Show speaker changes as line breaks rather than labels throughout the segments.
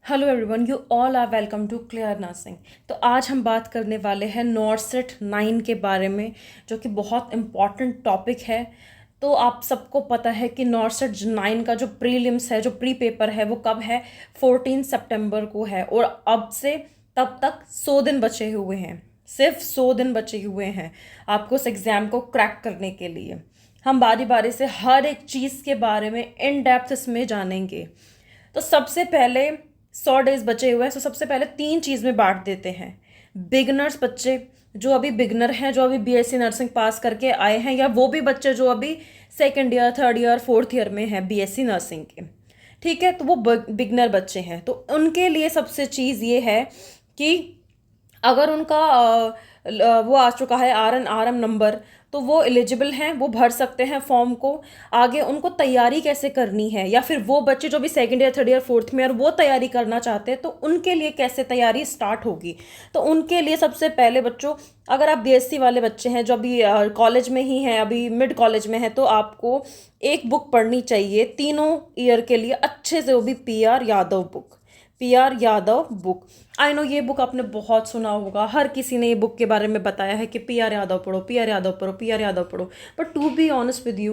Hello everyone, you all are welcome to clear nursing. तो आज हम बात करने वाले हैं नॉर्सेट 9 के बारे में, जो कि बहुत इम्पॉर्टेंट टॉपिक है। तो आप सबको पता है कि नॉर्सेट 9 का जो प्रीलिम्स है, जो प्री पेपर है, वो कब है? 14 सितंबर को है। और अब से तब तक 100 दिन बचे हुए हैं, सिर्फ 100 दिन बचे हुए हैं आपको उस एग्ज़ाम को क्रैक करने के लिए। हम बारी बारी से हर एक चीज़ के बारे में इन डेप्थ इसमें जानेंगे। तो सबसे पहले 100 डेज बचे हुए हैं, तो सबसे पहले 3 चीज़ में बांट देते हैं। बिगनर्स बच्चे जो अभी बिगनर हैं, जो अभी बीएससी नर्सिंग पास करके आए हैं, या वो भी बच्चे जो अभी second year, third year, fourth year में हैं बीएससी नर्सिंग के। ठीक है, तो वो बिगनर बच्चे हैं, तो उनके लिए सबसे चीज़ ये है कि अगर उनका वो आ चुका है आर एन नंबर, तो वो एलिजिबल हैं, वो भर सकते हैं फॉर्म को। आगे उनको तैयारी कैसे करनी है, या फिर वो बच्चे जो भी second year, third year, fourth में और वो तैयारी करना चाहते हैं, तो उनके लिए कैसे तैयारी स्टार्ट होगी। तो उनके लिए सबसे पहले बच्चों, अगर आप बीएससी वाले बच्चे हैं जो अभी कॉलेज में ही हैं, अभी मिड कॉलेज में हैं, तो आपको एक बुक पढ़नी चाहिए तीनों ईयर के लिए अच्छे से, वो भी PR Yadav book. PR Yadav book, I know ये बुक आपने बहुत सुना होगा, हर किसी ने ये बुक के बारे में बताया है कि पीआर यादव पढ़ो, पीआर यादव पढ़ो, पीआर यादव पढ़ो। But to be honest with you,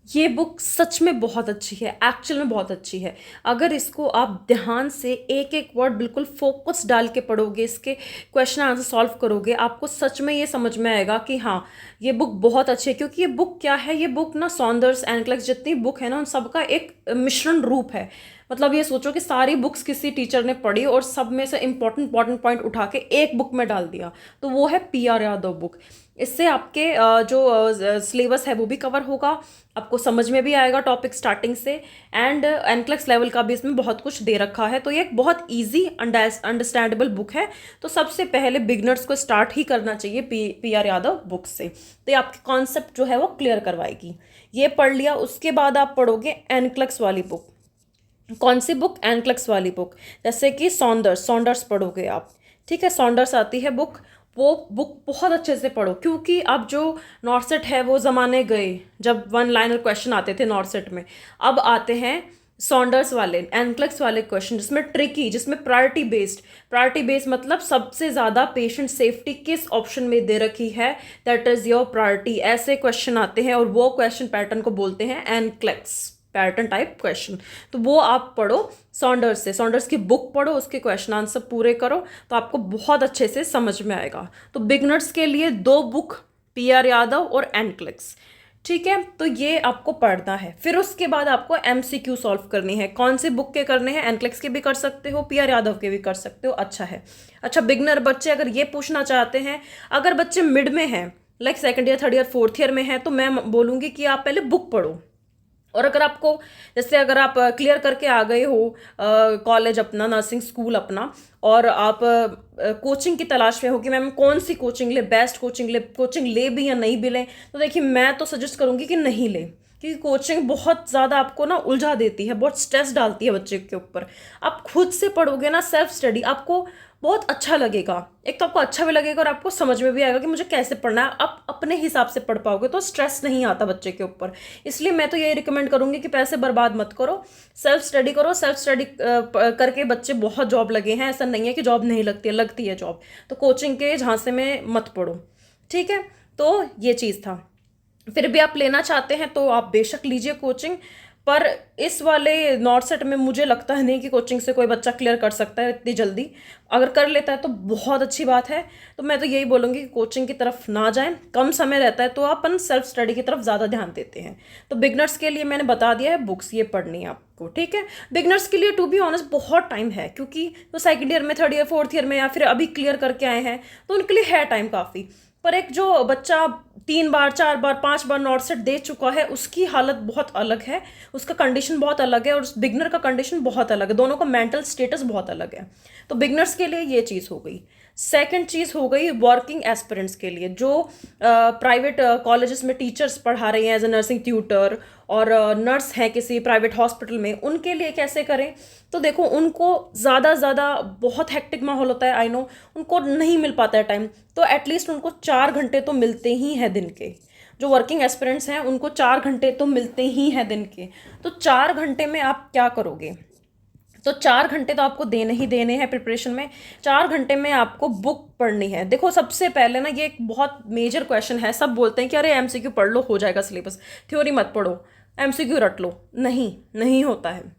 ये बुक सच में बहुत अच्छी है, एक्चुअल में बहुत अच्छी है। अगर इसको आप ध्यान से एक एक वर्ड बिल्कुल फोकस डाल के पढ़ोगे, इसके क्वेश्चन आंसर सॉल्व करोगे, आपको सच में ये समझ में आएगा कि हाँ, ये बुक बहुत अच्छी है। क्योंकि ये बुक क्या है, ये बुक ना सॉन्डर्स एनक्लेक्स जितनी बुक है ना, उन सबका एक मिश्रण रूप है। मतलब ये सोचो कि सारी बुक्स किसी टीचर ने पढ़ी और सब में से इंपॉर्टेंट इंपॉर्टेंट पॉइंट उठा के एक बुक में डाल दिया, तो वो है पीआर यादव बुक। इससे आपके जो सिलेबस है वो भी कवर होगा, आपको समझ में भी आएगा टॉपिक स्टार्टिंग से, एंड एनक्लेक्स लेवल का भी इसमें बहुत कुछ दे रखा है। तो ये एक बहुत इजी अंडरस्टैंडेबल बुक है। तो सबसे पहले बिगनर्स को स्टार्ट ही करना चाहिए पीआर यादव बुक से। तो ये आपके कॉन्सेप्ट जो है वो क्लियर करवाएगी। ये पढ़ लिया, उसके बाद आप पढ़ोगे एनक्लेक्स वाली बुक। कौन सी बुक? एनक्लेक्स वाली बुक। जैसे कि सॉन्डर्स सॉन्डर्स पढ़ोगे आप। ठीक है, सॉन्डर्स आती है बुक, वो बुक बहुत अच्छे से पढ़ो। क्योंकि अब जो नॉर्सेट है वो ज़माने गए जब वन लाइनर क्वेश्चन आते थे नॉर्सेट में। अब आते हैं सॉन्डर्स वाले, एनक्लेक्स वाले क्वेश्चन, जिसमें ट्रिकी, जिसमें प्रायोरिटी बेस्ड मतलब सबसे ज़्यादा पेशेंट सेफ्टी किस ऑप्शन में दे रखी है, दैट इज़ योर प्रायोरिटी। ऐसे क्वेश्चन आते हैं और वो क्वेश्चन पैटर्न को बोलते हैं एनक्लेक्स पैटर्न टाइप क्वेश्चन। तो वो आप पढ़ो सॉन्डर्स से, सॉन्डर्स की बुक पढ़ो, उसके क्वेश्चन आंसर पूरे करो, तो आपको बहुत अच्छे से समझ में आएगा। तो बिगनर्स के लिए 2 बुक, पीआर यादव और एनक्लेक्स। ठीक है, तो ये आपको पढ़ना है। फिर उसके बाद आपको एमसीक्यू सॉल्व करनी है। कौन सी बुक के करने हैं? एनक्लेक्स के भी कर सकते हो, पीआर यादव के भी कर सकते हो। अच्छा है। अच्छा, बिगनर बच्चे अगर ये पूछना चाहते हैं, अगर बच्चे मिड में हैं, like second year, third year, fourth year में हैं, तो मैं बोलूँगी कि आप पहले बुक पढ़ो। और अगर आपको, जैसे अगर आप क्लियर करके आ गए हो कॉलेज अपना, नर्सिंग स्कूल अपना, और आप कोचिंग की तलाश में हो कि मैम कौन सी कोचिंग ले, बेस्ट कोचिंग ले भी या नहीं भी लें, तो देखिए मैं तो सजेस्ट करूँगी कि नहीं लें। क्योंकि कोचिंग बहुत ज़्यादा आपको ना उलझा देती है, बहुत स्ट्रेस डालती है बच्चे के ऊपर। आप खुद से पढ़ोगे ना, सेल्फ स्टडी, आपको बहुत अच्छा लगेगा। एक तो आपको अच्छा भी लगेगा और आपको समझ में भी आएगा कि मुझे कैसे पढ़ना है। आप अपने हिसाब से पढ़ पाओगे तो स्ट्रेस नहीं आता बच्चे के ऊपर। इसलिए मैं तो यही रिकमेंड करूंगी कि पैसे बर्बाद मत करो, सेल्फ स्टडी करो। सेल्फ स्टडी करके बच्चे बहुत जॉब लगे हैं, ऐसा नहीं है कि जॉब नहीं लगती है, लगती है जॉब। तो कोचिंग के झांसे में मत पढ़ो। ठीक है, तो ये चीज़ था। फिर भी आप लेना चाहते हैं तो आप बेशक लीजिए कोचिंग। पर इस वाले नॉर्सेट में मुझे लगता है नहीं कि कोचिंग से कोई बच्चा क्लियर कर सकता है इतनी जल्दी। अगर कर लेता है तो बहुत अच्छी बात है। तो मैं तो यही बोलूँगी कि कोचिंग की तरफ ना जाएं, कम समय रहता है तो अपन सेल्फ स्टडी की तरफ ज़्यादा ध्यान देते हैं। तो बिगनर्स के लिए मैंने बता दिया है, बुक्स ये पढ़नी है आपको। ठीक है, बिगनर्स के लिए टू बी ऑनेस्ट बहुत टाइम है, क्योंकि वो सेकेंड ईयर में, थर्ड ईयर, फोर्थ ईयर में, या फिर अभी क्लियर करके आए हैं, तो उनके लिए है टाइम काफ़ी। पर एक जो बच्चा 3 बार, 4 बार, 5 बार नॉर्सेट दे चुका है, उसकी हालत बहुत अलग है, उसका कंडीशन बहुत अलग है, और उस बिगनर का कंडीशन बहुत अलग है। दोनों का मेंटल स्टेटस बहुत अलग है। तो बिगनर्स के लिए ये चीज़ हो गई। सेकंड चीज़ हो गई वर्किंग एस्पिरेंट्स के लिए, जो प्राइवेट कॉलेजेस में टीचर्स पढ़ा रही हैं एज ए नर्सिंग ट्यूटर, और नर्स हैं किसी प्राइवेट हॉस्पिटल में, उनके लिए कैसे करें? तो देखो, उनको ज़्यादा बहुत हेक्टिक माहौल होता है, आई नो, उनको नहीं मिल पाता है टाइम। तो एटलीस्ट उनको 4 घंटे तो मिलते ही हैं दिन के। जो वर्किंग एस्पिरेंट्स हैं उनको 4 घंटे तो मिलते ही हैं दिन के। तो 4 घंटे में आप क्या करोगे? तो 4 घंटे तो आपको देने ही देने हैं प्रिपरेशन में। 4 घंटे में आपको बुक पढ़नी है। देखो सबसे पहले ना, ये एक बहुत मेजर क्वेश्चन है। सब बोलते हैं कि अरे एमसीक्यू पढ़ लो, हो जाएगा सिलेबस, थ्योरी मत पढ़ो, एमसीक्यू रट लो। नहीं, नहीं होता है।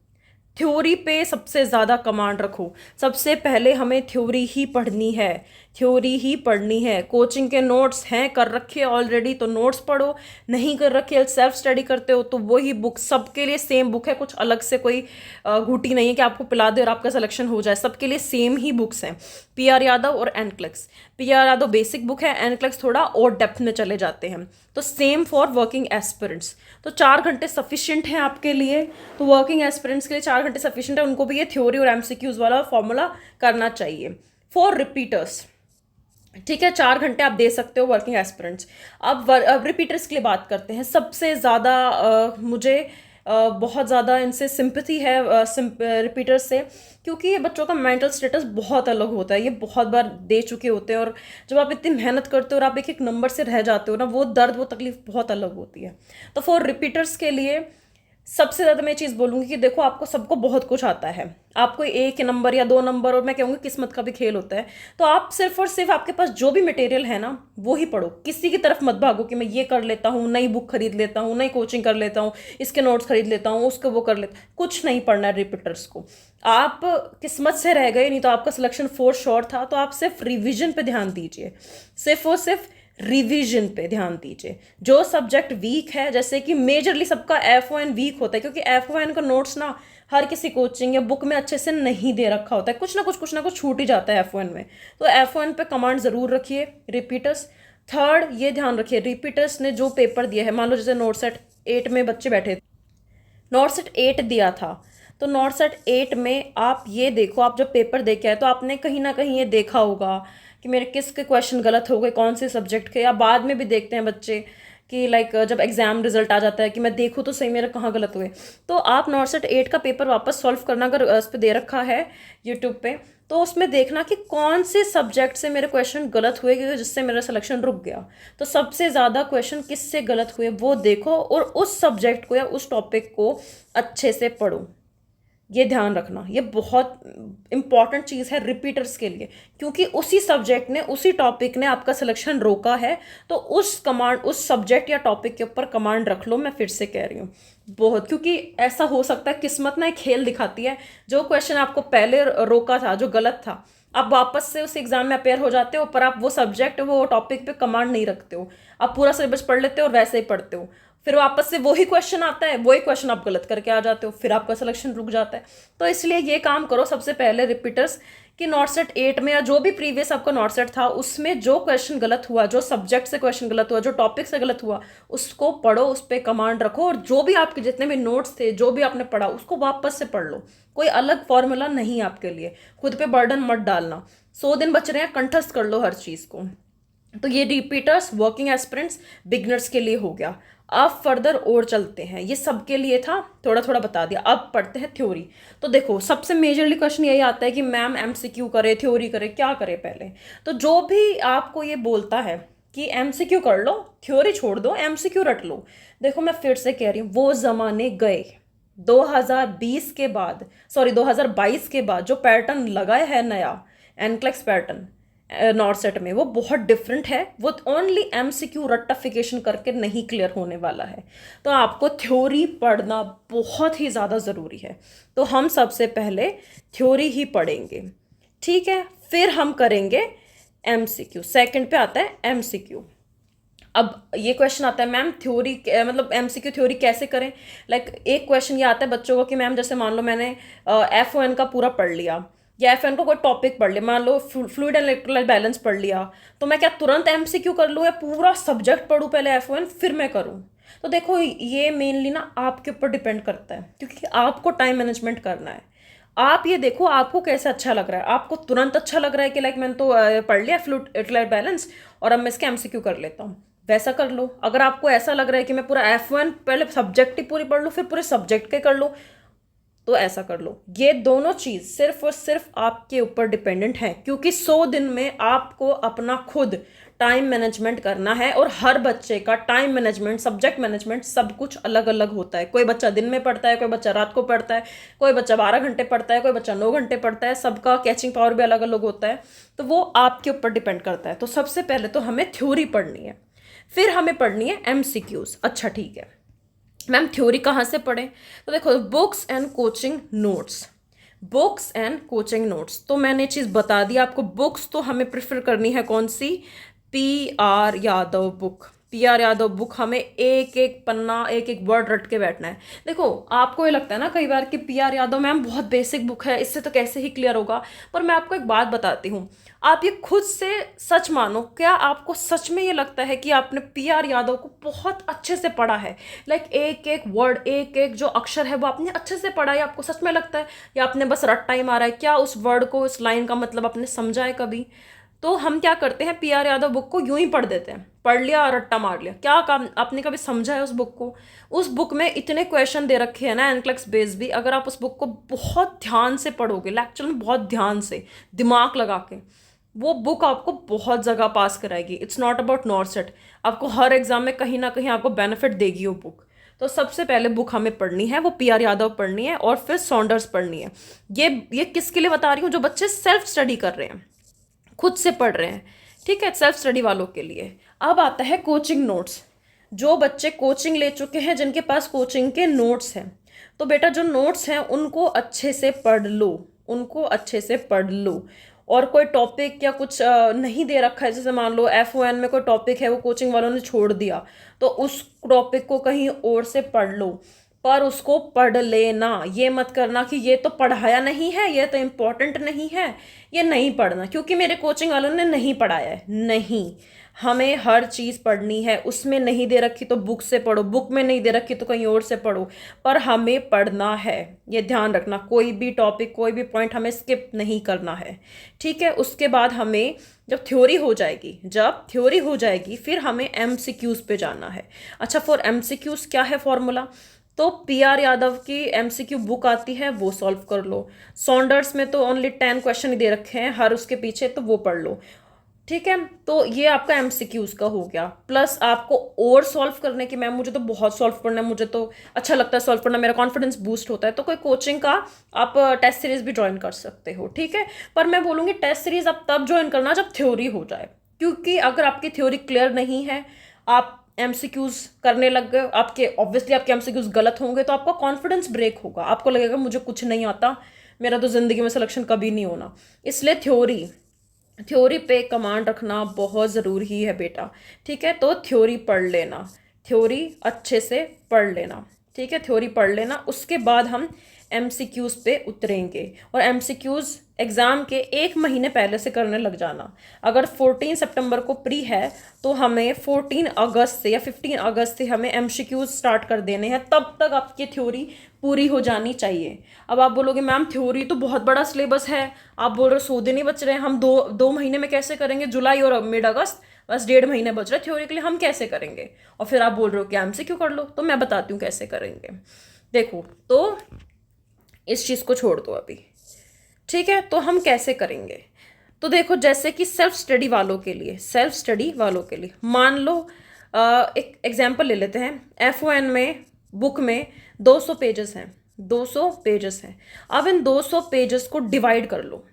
थ्योरी पे सबसे ज़्यादा कमांड रखो। सबसे पहले हमें थ्योरी ही पढ़नी है, थ्योरी ही पढ़नी है। कोचिंग के नोट्स हैं कर रखे ऑलरेडी तो नोट्स पढ़ो, नहीं कर रखे सेल्फ स्टडी करते हो तो वही बुक, सबके लिए सेम बुक है, कुछ अलग से कोई घूटी नहीं है कि आपको पिला दे और आपका सिलेक्शन हो जाए। सबके लिए सेम ही बुक्स हैं, पीआर यादव और NCLEX. PR Yadav basic book है, एनक्लेक्स थोड़ा और डेप्थ में चले जाते हैं। तो सेम फॉर वर्किंग एस्पिरेंट्स। तो 4 घंटे सफिशिएंट है आपके लिए। तो वर्किंग एस्पिरेंट्स के लिए 4 घंटे सफिशिएंट है, उनको भी ये थ्योरी और एमसीक्यूज वाला फॉर्मूला करना चाहिए। फॉर रिपीटर्स, ठीक है, 4 घंटे आप दे सकते हो वर्किंग एस्पिरेंट्स। अब रिपीटर्स के लिए बात करते हैं। सबसे ज़्यादा मुझे बहुत ज़्यादा इनसे सिंपैथी है, रिपीटर्स से, क्योंकि ये बच्चों का मेंटल स्टेटस बहुत अलग होता है। ये बहुत बार दे चुके होते हैं, और जब आप इतनी मेहनत करते हो और आप एक एक नंबर से रह जाते हो ना, वो दर्द, वो तकलीफ बहुत अलग होती है। तो फॉर रिपीटर्स के लिए सबसे ज़्यादा मैं चीज़ बोलूँगी कि देखो आपको सबको बहुत कुछ आता है, आपको 1 नंबर या 2 नंबर, और मैं कहूँगी किस्मत का भी खेल होता है। तो आप सिर्फ और सिर्फ आपके पास जो भी मटेरियल है ना वो ही पढ़ो। किसी की तरफ मत भागो कि मैं ये कर लेता हूँ, नई बुक खरीद लेता हूँ, नई कोचिंग कर लेता हूँ, इसके नोट्स खरीद लेता हूँ, उसको वो कर लेता हूँ। कुछ नहीं पढ़ना है रिपीटर्स को। आप किस्मत से रह गए, नहीं तो आपका सिलेक्शन फोर श्योर था। तो आप सिर्फ रिविजन पे ध्यान दीजिए, सिर्फ और सिर्फ रिवीजन पे ध्यान दीजिए। जो सब्जेक्ट वीक है, जैसे कि मेजरली सबका एफओएन वीक होता है, क्योंकि एफओएन का नोट्स ना हर किसी कोचिंग या बुक में अच्छे से नहीं दे रखा होता है, कुछ ना कुछ छूट ही जाता है एफओएन में। तो एफओएन पे कमांड ज़रूर रखिए। रिपीटर्स, थर्ड ये ध्यान रखिए, रिपीटर्स ने जो पेपर दिया है, मान लो जैसे नोट सेट 8 में बच्चे बैठे, नॉट सेट 8 दिया था, तो नॉट सेट 8 में आप ये देखो, आप जब पेपर दे के आए तो आपने कहीं ना कहीं ये देखा होगा कि मेरे किसके क्वेश्चन गलत हो गए, कौन से सब्जेक्ट के। या बाद में भी देखते हैं बच्चे कि लाइक जब एग्जाम रिजल्ट आ जाता है कि मैं देखूँ तो सही मेरे कहाँ गलत हुए। तो आप नॉट सेट 8 का पेपर वापस सॉल्व करना, अगर उस पर दे रखा है यूट्यूब पे, तो उसमें देखना कि कौन से सब्जेक्ट से मेरे क्वेश्चन गलत हुए कि जिससे मेरा सिलेक्शन रुक गया। तो सबसे ज़्यादा क्वेश्चन किससे गलत हुए वो देखो, और उस सब्जेक्ट को या उस टॉपिक को अच्छे से पढ़ो। ये ध्यान रखना, ये बहुत इंपॉर्टेंट चीज़ है रिपीटर्स के लिए, क्योंकि उसी सब्जेक्ट ने, उसी टॉपिक ने आपका सिलेक्शन रोका है। तो उस कमांड, उस सब्जेक्ट या टॉपिक के ऊपर कमांड रख लो। मैं फिर से कह रही हूँ बहुत, क्योंकि ऐसा हो सकता है किस्मत ना एक खेल दिखाती है। जो क्वेश्चन आपको पहले रोका था, जो गलत था, आप वापस से उस एग्जाम में अपेयर हो जाते हो, पर आप वो सब्जेक्ट, वो टॉपिक पे कमांड नहीं रखते हो। आप पूरा सिलेबस पढ़ लेते हो और वैसे ही पढ़ते हो, फिर वापस से वही क्वेश्चन आता है, वही क्वेश्चन आप गलत करके आ जाते हो, फिर आपका सिलेक्शन रुक जाता है। तो इसलिए ये काम करो सबसे पहले रिपीटर्स, कि नॉट सेट 8 में या जो भी प्रीवियस आपका नॉट सेट था उसमें जो क्वेश्चन गलत हुआ, जो सब्जेक्ट से क्वेश्चन गलत हुआ, जो टॉपिक से गलत हुआ, उसको पढ़ो, उस पर कमांड रखो, और जो भी आपके जितने भी नोट्स थे, जो भी आपने पढ़ा, उसको वापस से पढ़ लो। कोई अलग फॉर्मूला नहीं आपके लिए, खुद पे बर्डन मत डालना। 100 दिन बच रहे हैं, कंठस्थ कर लो हर चीज़ को। तो ये रिपीटर्स, वर्किंग एस्पिरेंट्स, बिगनर्स के लिए हो गया। अब फर्दर और चलते हैं, ये सबके लिए था, थोड़ा थोड़ा बता दिया। अब पढ़ते हैं थ्योरी। तो देखो सबसे मेजरली क्वेश्चन यही आता है कि मैम एमसीक्यू करे, थ्योरी करे, क्या करे पहले। तो जो भी आपको ये बोलता है कि एमसीक्यू कर लो, थ्योरी छोड़ दो, एमसीक्यू रट लो, देखो मैं फिर से कह रही हूँ, वो ज़माने गए। 2020 के बाद, सॉरी 2022 के बाद जो पैटर्न लगाया है नया, एनक्लेक्स पैटर्न नॉट सेट में, वो बहुत डिफरेंट है। वो ओनली एमसीक्यू रट्टाफिकेशन करके नहीं क्लियर होने वाला है। तो आपको थ्योरी पढ़ना बहुत ही ज़्यादा ज़रूरी है। तो हम सबसे पहले थ्योरी ही पढ़ेंगे, ठीक है, फिर हम करेंगे एमसीक्यू। सेकंड पे आता है एमसीक्यू। अब ये क्वेश्चन आता है मैम थ्योरी, मतलब एमसीक्यू थ्योरी कैसे करें। लाइक एक क्वेश्चन ये आता है बच्चों को कि मैम जैसे मान लो मैंने एफओएन का पूरा पढ़ लिया, या एफएन को कोई टॉपिक पढ़ लिया, मान लो फ्लूइड एंड इलेक्ट्रोलाइट बैलेंस पढ़ लिया, तो मैं क्या तुरंत एमसीक्यू कर लूँ, या पूरा सब्जेक्ट पढ़ूँ पहले एफओएन फिर मैं करूँ। तो देखो ये मेनली ना आपके ऊपर डिपेंड करता है, क्योंकि आपको टाइम मैनेजमेंट करना है। आप ये देखो आपको कैसे अच्छा लग रहा है। आपको तुरंत अच्छा लग रहा है कि लाइक मैंने तो पढ़ लिया फ्लूइड इलेक्ट्रोलाइट बैलेंस और अब मैं इसके एमसीक्यू कर लेता हूँ, वैसा कर लो। अगर आपको ऐसा लग रहा है कि मैं पूरा एफ1 पहले सब्जेक्ट ही पूरी पढ़ लूँ फिर पूरे सब्जेक्ट के कर लो, तो ऐसा कर लो। ये दोनों चीज़ सिर्फ और सिर्फ आपके ऊपर डिपेंडेंट है, क्योंकि 100 दिन में आपको अपना खुद टाइम मैनेजमेंट करना है। और हर बच्चे का टाइम मैनेजमेंट, सब्जेक्ट मैनेजमेंट सब कुछ अलग अलग होता है। कोई बच्चा दिन में पढ़ता है, कोई बच्चा रात को पढ़ता है, कोई बच्चा 12 घंटे पढ़ता है, कोई बच्चा 9 घंटे पढ़ता है। सबका कैचिंग पावर भी अलग अलग होता है, तो वो आपके ऊपर डिपेंड करता है। तो सबसे पहले तो हमें थ्योरी पढ़नी है, फिर हमें पढ़नी है MCQs। अच्छा ठीक है मैम, थ्योरी कहाँ से पढ़ें? तो देखो, books and coaching notes, books and coaching notes. तो मैंने चीज़ बता दी आपको। बुक्स तो हमें प्रेफर करनी है कौन सी? PR Yadav book. PR Yadav book, हमें एक एक पन्ना, एक एक वर्ड रट के बैठना है। देखो, आपको ये लगता है ना कई बार कि PR यादव मैम बहुत बेसिक बुक है, इससे तो कैसे ही क्लियर होगा। पर मैं आपको एक बात बताती हूँ, आप ये खुद से सच मानो, क्या आपको सच में ये लगता है कि आपने PR यादव को बहुत अच्छे से पढ़ा है? लाइक एक एक वर्ड, एक एक जो अक्षर है वो आपने अच्छे से पढ़ा है? आपको सच में लगता है या आपने बस रट्टा ही मारा है? क्या उस वर्ड को, उस लाइन का मतलब आपने समझा है कभी? तो हम क्या करते हैं, PR यादव बुक को यूं ही पढ़ देते हैं, पढ़ लिया और रट्टा मार लिया। क्या काम आपने कभी समझा है उस बुक को? उस बुक में इतने क्वेश्चन दे रखे हैं ना, एनक्लेक्स बेस भी। अगर आप उस बुक को बहुत ध्यान से पढ़ोगे, लेक्चर में बहुत ध्यान से दिमाग लगा के, वो बुक आपको बहुत जगह पास कराएगी। इट्स नॉट अबाउट नॉर्सेट, आपको हर एग्जाम में कहीं ना कहीं आपको बेनिफिट देगी वो बुक। तो सबसे पहले बुक हमें पढ़नी है वो PR यादव पढ़नी है, और फिर सॉन्डर्स पढ़नी है। ये किसके लिए बता रही हूँ? जो बच्चे सेल्फ स्टडी कर रहे हैं, खुद से पढ़ रहे हैं, ठीक है, सेल्फ स्टडी वालों के लिए। अब आता है कोचिंग नोट्स। जो बच्चे कोचिंग ले चुके हैं, जिनके पास कोचिंग के नोट्स हैं, तो बेटा जो नोट्स हैं उनको अच्छे से पढ़ लो, उनको अच्छे से पढ़ लो। और कोई टॉपिक या कुछ नहीं दे रखा है, जैसे मान लो FON में कोई टॉपिक है वो कोचिंग वालों ने छोड़ दिया, तो उस टॉपिक को कहीं और से पढ़ लो, पर उसको पढ़ लेना। ये मत करना कि ये तो पढ़ाया नहीं है, ये तो इम्पोर्टेंट नहीं है, ये नहीं पढ़ना क्योंकि मेरे कोचिंग वालों ने नहीं पढ़ाया है। नहीं, हमें हर चीज़ पढ़नी है। उसमें नहीं दे रखी तो बुक से पढ़ो, बुक में नहीं दे रखी तो कहीं और से पढ़ो, पर हमें पढ़ना है। ये ध्यान रखना, कोई भी टॉपिक, कोई भी पॉइंट हमें स्किप नहीं करना है, ठीक है। उसके बाद हमें जब थ्योरी हो जाएगी, फिर हमें MCQs पे जाना है। अच्छा, फॉर MCQs क्या है फॉर्मूला? तो PR यादव की MCQ बुक आती है, वो सॉल्व कर लो। सॉन्डर्स में तो ओनली 10 क्वेश्चन ही दे रखे हैं हर उसके पीछे, तो वो पढ़ लो, ठीक है। तो ये आपका MCQs का हो गया। प्लस आपको और सॉल्व करने की, मैम मुझे तो बहुत सॉल्व करना है, मुझे तो अच्छा लगता है सॉल्व करना, मेरा कॉन्फिडेंस बूस्ट होता है, तो कोई कोचिंग का आप टेस्ट सीरीज भी ज्वाइन कर सकते हो, ठीक है। पर मैं बोलूँगी टेस्ट सीरीज आप तब ज्वाइन करना जब थ्योरी हो जाए, क्योंकि अगर आपकी थ्योरी क्लियर नहीं है, आप MCQs करने लग गए, आपके ऑब्वियसली आपके MCQs गलत होंगे, तो आपका कॉन्फिडेंस ब्रेक होगा, आपको लगेगा मुझे कुछ नहीं आता, मेरा तो ज़िंदगी में सिलेक्शन कभी नहीं होना। इसलिए थ्योरी पे कमांड रखना बहुत ज़रूरी है बेटा, ठीक है। तो थ्योरी पढ़ लेना, थ्योरी अच्छे से पढ़ लेना, ठीक है, थ्योरी पढ़ लेना। उसके बाद हम MCQs पे उतरेंगे, और MCQs एग्ज़ाम के 1 महीने पहले से करने लग जाना। अगर 14 सितंबर को प्री है, तो हमें 14 अगस्त से या 15 अगस्त से हमें MCQs स्टार्ट कर देने हैं, तब तक आपकी थ्योरी पूरी हो जानी चाहिए। अब आप बोलोगे मैम थ्योरी तो बहुत बड़ा सिलेबस है, आप बोल रहे हो 100 दिन ही बच रहे हैं, हम दो महीने में कैसे करेंगे? जुलाई और मिड अगस्त, बस 1.5 महीने बच रहे हैं थ्योरी के लिए, हम कैसे करेंगे? और फिर आप बोल रहे हो कि MCQ कर लो, तो मैं बताती हूँ कैसे करेंगे। देखो, तो इस चीज़ को छोड़ दो अभी, ठीक है। तो हम कैसे करेंगे? तो देखो, जैसे कि सेल्फ स्टडी वालों के लिए मान लो, एक एग्जांपल ले लेते हैं। FON में बुक में 200 पेजेस हैं, 200 पेजेस हैं। अब इन 200 पेजेस को डिवाइड कर लो।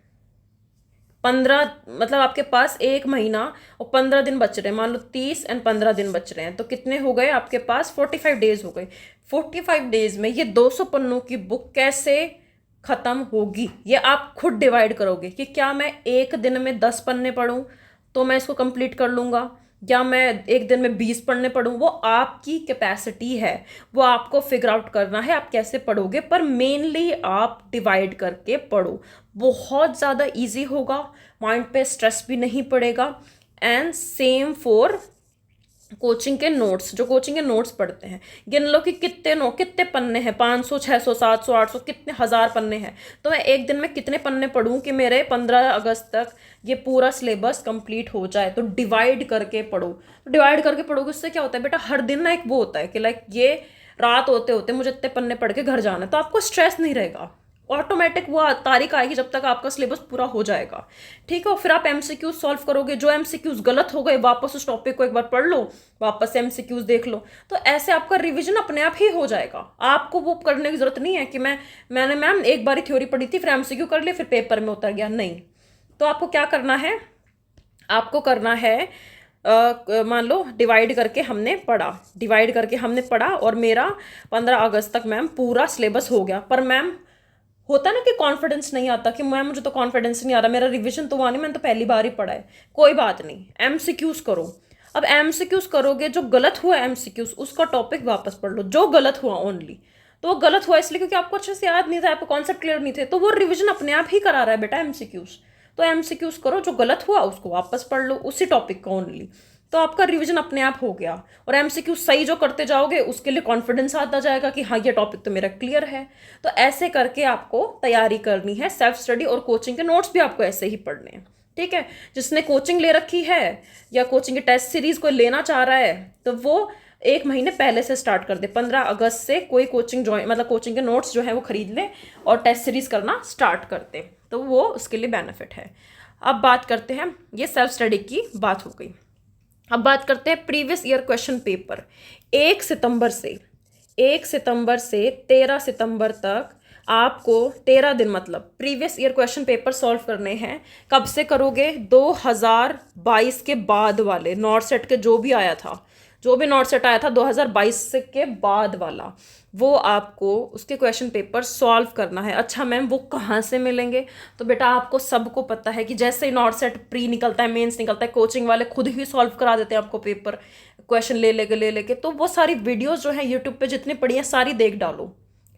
15, मतलब आपके पास 1 महीना और 15 दिन बच रहे हैं, मान लो 30 और 15 दिन बच रहे हैं, तो कितने हो गए आपके पास? 45 डेज हो गए। 45 डेज में ये 200 पन्नों की बुक कैसे खत्म होगी? ये आप खुद डिवाइड करोगे कि क्या मैं एक दिन में 10 पन्ने पढूं तो मैं इसको कंप्लीट कर लूँगा, या मैं एक दिन में 20 पढ़ने पढूं। वो आपकी कैपेसिटी है, वो आपको फिगर आउट करना है आप कैसे पढ़ोगे, पर मेनली आप डिवाइड करके पढ़ो। बहुत ज़्यादा इजी होगा, माइंड पे स्ट्रेस भी नहीं पड़ेगा। एंड सेम फॉर कोचिंग के नोट्स, जो कोचिंग के नोट्स पढ़ते हैं, गिन लो कि कितने पन्ने हैं, 500, 600, 700, 800, कितने हज़ार पन्ने हैं। तो मैं एक दिन में कितने पन्ने पढ़ूं कि मेरे 15 अगस्त तक ये पूरा सिलेबस कंप्लीट हो जाए? तो डिवाइड करके पढ़ो। तो डिवाइड करके पढ़ोगे, उससे क्या होता है बेटा, हर दिन ना एक वो होता है कि लाइक ये रात होते होते मुझे इतने पन्ने पढ़ के घर जाना है, तो आपको स्ट्रेस नहीं रहेगा। ऑटोमेटिक वो तारीख आएगी जब तक आपका सिलेबस पूरा हो जाएगा, ठीक है। और फिर आप एमसीक्यूज सॉल्व करोगे, जो एमसीक्यूज गलत हो गए वापस उस टॉपिक को एक बार पढ़ लो, वापस से एमसीक्यूज देख लो, तो ऐसे आपका रिवीजन अपने आप ही हो जाएगा। आपको वो करने की जरूरत नहीं है कि मैंने मैम एक बार ही थ्योरी पढ़ी थी फिर एमसीक्यू कर लिया फिर पेपर में उतर गया, नहीं। तो आपको क्या करना है, आपको करना है मान लो डिवाइड करके हमने पढ़ा और मेरा 15 अगस्त तक मैम पूरा सिलेबस हो गया। पर मैम होता है ना कि कॉन्फिडेंस नहीं आता कि मैम मुझे तो कॉन्फिडेंस नहीं आ रहा, मेरा रिवीजन तो हुआ नहीं, मैंने तो पहली बार ही पढ़ा है। कोई बात नहीं, एमसीक्यूज करो। अब एमसीक्यूज करोगे, जो गलत हुआ एमसीक्यूज उसका टॉपिक वापस पढ़ लो, जो गलत हुआ ओनली। तो वो गलत हुआ इसलिए क्योंकि आपको अच्छे से याद नहीं था, आपको कॉन्सेप्ट क्लियर नहीं थे, तो वो रिविजन अपने आप ही करा रहा है बेटा एमसीक्यूज। तो एमसीक्यूज करो, जो गलत हुआ उसको वापस पढ़ लो, उसी टॉपिक का ओनली, तो आपका रिवीजन अपने आप हो गया। और एमसीक्यू सही जो करते जाओगे उसके लिए कॉन्फिडेंस आता जाएगा कि हाँ ये टॉपिक तो मेरा क्लियर है। तो ऐसे करके आपको तैयारी करनी है, सेल्फ स्टडी और कोचिंग के नोट्स भी आपको ऐसे ही पढ़ने हैं, ठीक है। जिसने कोचिंग ले रखी है या कोचिंग की टेस्ट सीरीज कोई लेना चाह रहा है तो वो 1 महीने पहले से स्टार्ट कर दे। 15 अगस्त से कोई कोचिंग ज्वाइन, मतलब कोचिंग के नोट्स जो है वो खरीद ले और टेस्ट सीरीज करना स्टार्ट कर दे, तो वो उसके लिए बेनिफिट है। अब बात करते हैं, ये सेल्फ स्टडी की बात हो गई। अब बात करते हैं प्रीवियस ईयर क्वेश्चन पेपर। 1 सितंबर से 13 सितंबर तक आपको 13 दिन मतलब previous year question paper solve करने हैं। कब से करोगे? 2022 के बाद वाले नॉर्सेट के जो भी नॉर्सेट आया था 2022 के बाद वाला, वो आपको उसके क्वेश्चन पेपर सॉल्व करना है। अच्छा मैम वो कहाँ से मिलेंगे? तो बेटा आपको सबको पता है कि जैसे ही नॉर्सेट प्री निकलता है, मेंस निकलता है, कोचिंग वाले खुद ही सॉल्व करा देते हैं आपको पेपर, क्वेश्चन ले लेके। तो वो सारी वीडियोस जो है यूट्यूब पे जितनी पड़ी हैं सारी देख डालो,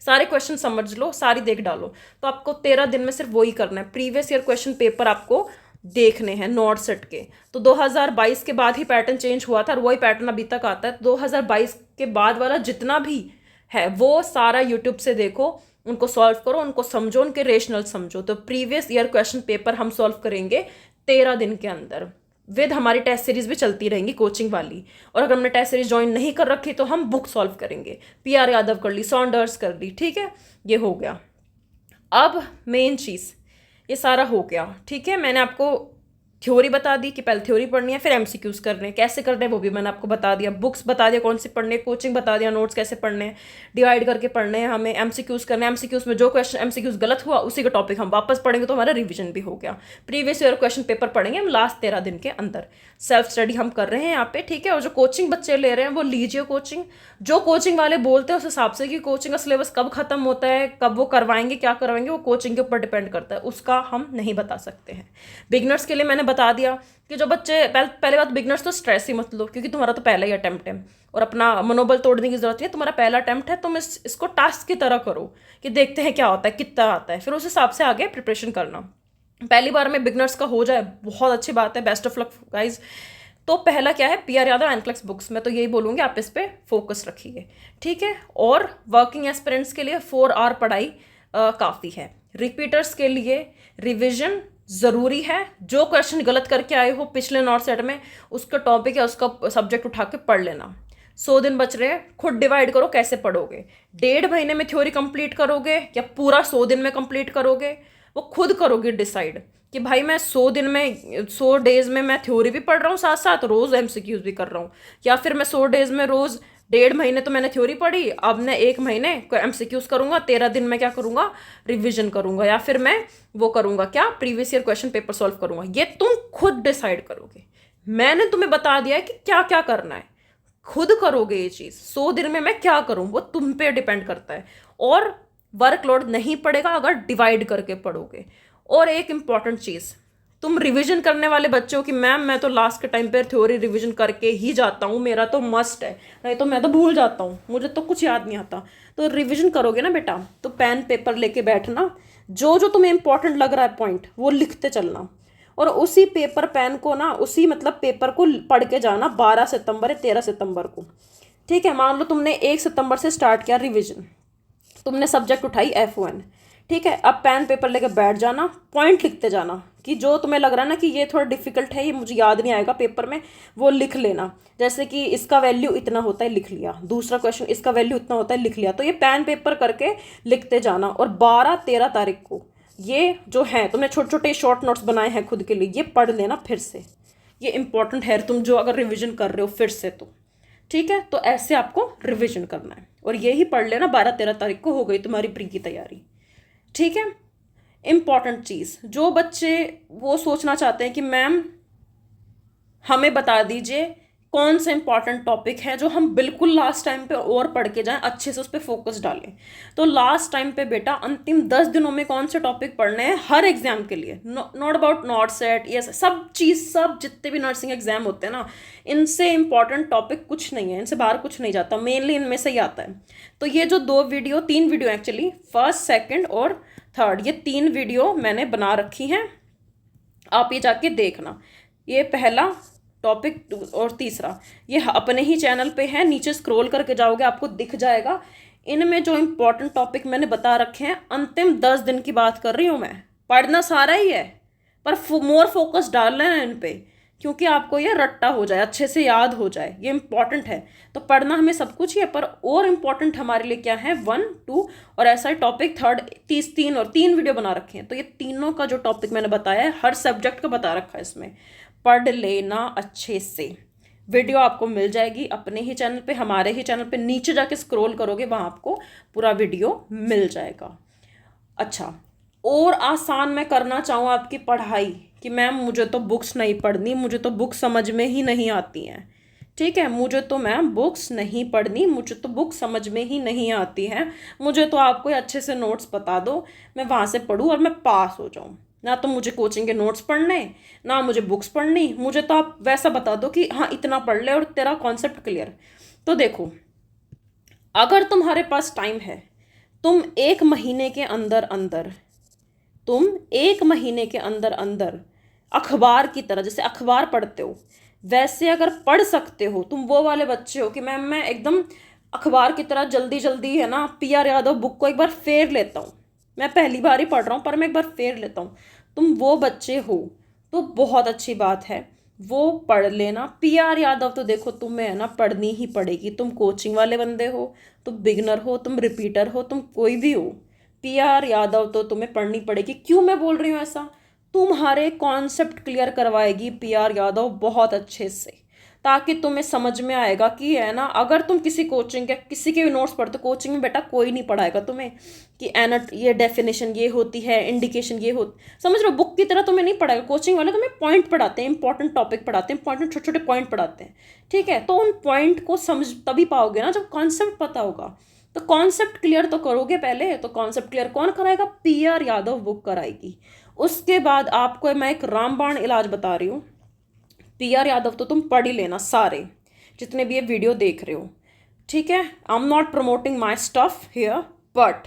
सारे क्वेश्चन समझ लो, सारी देख डालो। तो आपको 13 दिन में सिर्फ वही करना है, प्रीवियस ईयर क्वेश्चन पेपर आपको देखने हैं नॉर्सेट के। तो 2022 के बाद ही पैटर्न चेंज हुआ था और वही पैटर्न अभी तक आता है। 2022 के बाद वाला जितना भी है वो सारा यूट्यूब से देखो, उनको सॉल्व करो, उनको समझो, उनके रेशनल समझो। तो प्रीवियस ईयर क्वेश्चन पेपर हम सॉल्व करेंगे 13 दिन के अंदर। विद हमारी टेस्ट सीरीज भी चलती रहेंगी कोचिंग वाली, और अगर हमने टेस्ट सीरीज ज्वाइन नहीं कर रखी तो हम बुक सॉल्व करेंगे। PR यादव कर ली, सॉन्डर्स कर ली, ठीक है, ये हो गया। अब मेन चीज़ ये सारा हो गया, ठीक है। मैंने आपको थ्योरी बता दी कि पहले थ्योरी पढ़नी है, फिर एमसीक्यूज करने हैं, कैसे करने हैं वो भी मैंने आपको बता दिया, बुक्स बता दिया कौन सी पढ़ने है, कोचिंग बता दिया, नोट्स कैसे पढ़ने हैं, डिवाइड करके पढ़ने हैं, हमें एमसीक्यूज करने हैं। एमसीक्यूज में जो क्वेश्चन एमसीक्यूज गलत हुआ उसी का टॉपिक हम वापस पढ़ेंगे, तो हमारा रिवीजन भी हो गया। प्रीवियस ईयर क्वेश्चन पेपर पढ़ेंगे हम लास्ट 13 दिन के अंदर। सेल्फ स्टडी हम कर रहे हैं यहाँ पे, ठीक है। और जो कोचिंग बच्चे ले रहे हैं वो लीजिए कोचिंग, जो कोचिंग वाले बोलते हैं उस हिसाब से कि कोचिंग का सिलेबस कब खत्म होता है, कब वो करवाएंगे, क्या करवाएंगे, वो कोचिंग के ऊपर डिपेंड करता है, उसका हम नहीं बता सकते हैं। बिगनर्स के लिए मैंने बता दिया कि जो बच्चे पहले बात, बिगनर्स तो स्ट्रेस ही मत लो, क्योंकि तुम्हारा तो पहला ही अटेम्प्ट है और अपना मनोबल तोड़ने की जरूरत नहीं है। तुम्हारा पहला अटेम्प्ट है, तुम इसको टास्क की तरह करो कि देखते हैं क्या होता है, कितना आता है, फिर उस हिसाब से आगे प्रिपरेशन करना। पहली बार में बिगनर्स का हो जाए बहुत अच्छी बात है, बेस्ट ऑफ लक गाइज। तो पहला क्या है, PR यादव एनक्लेक्स बुक्स, मैं तो यही बोलूँगी आप इस पर फोकस रखिए, ठीक है। और वर्किंग एस्पिरेंट्स के लिए 4 आवर पढ़ाई काफ़ी है। रिपीटर्स के लिए रिविजन ज़रूरी है। जो क्वेश्चन गलत करके आए हो पिछले नॉर्सेट में, उसका टॉपिक या उसका सब्जेक्ट उठा के पढ़ लेना। 100 दिन बच रहे हैं, खुद डिवाइड करो कैसे पढ़ोगे। 1.5 महीने में थ्योरी कंप्लीट करोगे या पूरा 100 दिन में कंप्लीट करोगे, वो खुद करोगे डिसाइड कि भाई मैं 100 डेज में मैं थ्योरी भी पढ़ रहा हूँ, साथ साथ रोज़ MCQs भी कर रहा हूँ, या फिर मैं 100 डेज में रोज़ 1.5 महीने तो मैंने थ्योरी पढ़ी, अब मैं 1 महीने MCQs करूँगा, 13 दिन में क्या करूँगा, रिविजन करूँगा, या फिर मैं वो करूँगा क्या, previous year question paper solve करूँगा। ये तुम खुद डिसाइड करोगे, मैंने तुम्हें बता दिया है कि क्या क्या करना है, खुद करोगे ये चीज़। 100 दिन में मैं क्या करूँ वो तुम पे डिपेंड करता है, और वर्कलोड नहीं पड़ेगा अगर डिवाइड करके पढ़ोगे। और एक इम्पॉर्टेंट चीज़, तुम रिवीजन करने वाले बच्चे हो कि मैम मैं तो लास्ट के टाइम पर थ्योरी रिवीजन करके ही जाता हूँ, मेरा तो मस्ट है, नहीं तो मैं तो भूल जाता हूँ, मुझे तो कुछ याद नहीं आता। तो रिवीजन करोगे ना बेटा, तो पेन पेपर लेके बैठना, जो जो तुम्हें इंपॉर्टेंट लग रहा है पॉइंट वो लिखते चलना, और उसी पेपर पेन को ना, उसी मतलब पेपर को पढ़ के जाना 12 सितंबर या 13 सितंबर को, ठीक है। मान लो तुमने 1 सितंबर से स्टार्ट किया रिविजन, तुमने सब्जेक्ट उठाई F1, ठीक है, अब पेन पेपर लेके बैठ जाना, पॉइंट लिखते जाना कि जो तुम्हें लग रहा है ना कि ये थोड़ा डिफिकल्ट है, ये मुझे याद नहीं आएगा पेपर में, वो लिख लेना। जैसे कि इसका वैल्यू इतना होता है, लिख लिया। दूसरा क्वेश्चन, इसका वैल्यू इतना होता है, लिख लिया। तो ये पेन पेपर करके लिखते जाना। और 12-13 तारीख को ये जो है तुमने छोटे छोटे शॉर्ट नोट्स बनाए हैं खुद के लिए, ये पढ़ लेना फिर से। ये इंपॉर्टेंट है, तुम जो अगर रिविजन कर रहे हो फिर से तो ठीक है। तो ऐसे आपको रिविजन करना है और यही पढ़ लेना। 12-13 तारीख को हो गई तुम्हारी प्री की तैयारी। ठीक है। इम्पॉर्टेंट चीज़, जो बच्चे वो सोचना चाहते हैं कि मैम हमें बता दीजिए कौन सा इंपॉर्टेंट टॉपिक है जो हम बिल्कुल लास्ट टाइम पे और पढ़ के जाएं, अच्छे से उस पर फोकस डालें। तो लास्ट टाइम पे बेटा अंतिम 10 दिनों में कौन से टॉपिक पढ़ने हैं हर एग्जाम के लिए, नॉट अबाउट नॉट सेट, ये सब चीज़, सब जितने भी नर्सिंग एग्जाम होते हैं ना, इनसे इंपॉर्टेंट टॉपिक कुछ नहीं है, इनसे बाहर कुछ नहीं जाता, मेनली इनमें से ही आता है। तो ये जो 3 वीडियो एक्चुअली, फर्स्ट, सेकेंड और थर्ड, ये 3 वीडियो मैंने बना रखी हैं, आप ये जाके देखना। ये पहला टॉपिक और तीसरा ये अपने ही चैनल पे है, नीचे स्क्रॉल करके जाओगे आपको दिख जाएगा। इनमें जो इम्पोर्टेंट टॉपिक मैंने बता रखे हैं, अंतिम 10 दिन की बात कर रही हूँ मैं। पढ़ना सारा ही है पर मोर फोकस डालना है इन पे, क्योंकि आपको ये रट्टा हो जाए, अच्छे से याद हो जाए, ये इंपॉर्टेंट है। तो पढ़ना हमें सब कुछ ही है, पर और इम्पॉर्टेंट हमारे लिए क्या है, 1, 2 और ऐसा टॉपिक थर्ड, 3 और 3 वीडियो बना रखे हैं। तो ये तीनों का जो टॉपिक मैंने बताया है, हर सब्जेक्ट का बता रखा है, इसमें पढ़ लेना अच्छे से। वीडियो आपको मिल जाएगी अपने ही चैनल पे, हमारे ही चैनल पे, नीचे जाके स्क्रॉल करोगे वहाँ आपको पूरा वीडियो मिल जाएगा। अच्छा, और आसान मैं करना चाहूँ आपकी पढ़ाई कि मैम मुझे तो बुक्स नहीं पढ़नी, मुझे तो बुक्स समझ में ही नहीं आती हैं। ठीक है, मुझे तो मैम बुक्स नहीं पढ़नी, मुझे तो बुक समझ में ही नहीं आती हैं, मुझे तो आप कोई अच्छे से नोट्स बता दो, मैं वहाँ से पढ़ूँ और मैं पास हो जाऊँ। ना तो मुझे कोचिंग के नोट्स पढ़ने, ना मुझे बुक्स पढ़नी, मुझे तो आप वैसा बता दो कि हाँ इतना पढ़ ले और तेरा कॉन्सेप्ट क्लियर। तो देखो, अगर तुम्हारे पास टाइम है, तुम 1 महीने के अंदर अंदर, तुम 1 महीने के अंदर अंदर अखबार की तरह, जैसे अखबार पढ़ते हो वैसे अगर पढ़ सकते हो, तुम वो वाले बच्चे हो कि मैम मैं एकदम अखबार की तरह जल्दी जल्दी है ना पी.आर. यादव बुक को एक बार फेर लेता हूँ, मैं पहली बार ही पढ़ रहा हूँ पर मैं एक बार फेर लेता हूँ, तुम वो बच्चे हो तो बहुत अच्छी बात है, वो पढ़ लेना। पी.आर. यादव तो देखो तुम्हें है ना पढ़नी ही पड़ेगी, तुम कोचिंग वाले बंदे हो, तुम बिगनर हो, तुम रिपीटर हो, तुम कोई भी हो, पी.आर. यादव तो तुम्हें पढ़नी पड़ेगी। क्यों मैं बोल रही हूँ ऐसा, तुम्हारे कॉन्सेप्ट क्लियर करवाएगी पी.आर. यादव बहुत अच्छे से, ताकि तुम्हें समझ में आएगा कि है ना, अगर तुम किसी कोचिंग के किसी के भी नोट्स पढ़ते, कोचिंग में बेटा कोई नहीं पढ़ाएगा तुम्हें कि एनट ये डेफिनेशन ये होती है, इंडिकेशन ये हो, समझ लो बुक की तरह तुम्हें नहीं पढ़ाएगा। कोचिंग वाले तुम्हें पॉइंट पढ़ाते हैं, इंपॉर्टेंट टॉपिक पढ़ाते हैं, इंपॉर्टेंट छोटे छोटे पॉइंट पढ़ाते हैं। ठीक है, तो उन पॉइंट को समझ तभी पाओगे ना जब कॉन्सेप्ट पता होगा। तो कॉन्सेप्ट क्लियर तो करोगे पहले, तो कॉन्सेप्ट क्लियर कौन कराएगा, पी.आर. यादव बुक कराएगी। उसके बाद आपको मैं एक रामबाण इलाज बता रही हूँ, पी.आर. यादव तो तुम पढ़ ही लेना सारे जितने भी ये वीडियो देख रहे हो। ठीक है, I am not promoting my stuff here, but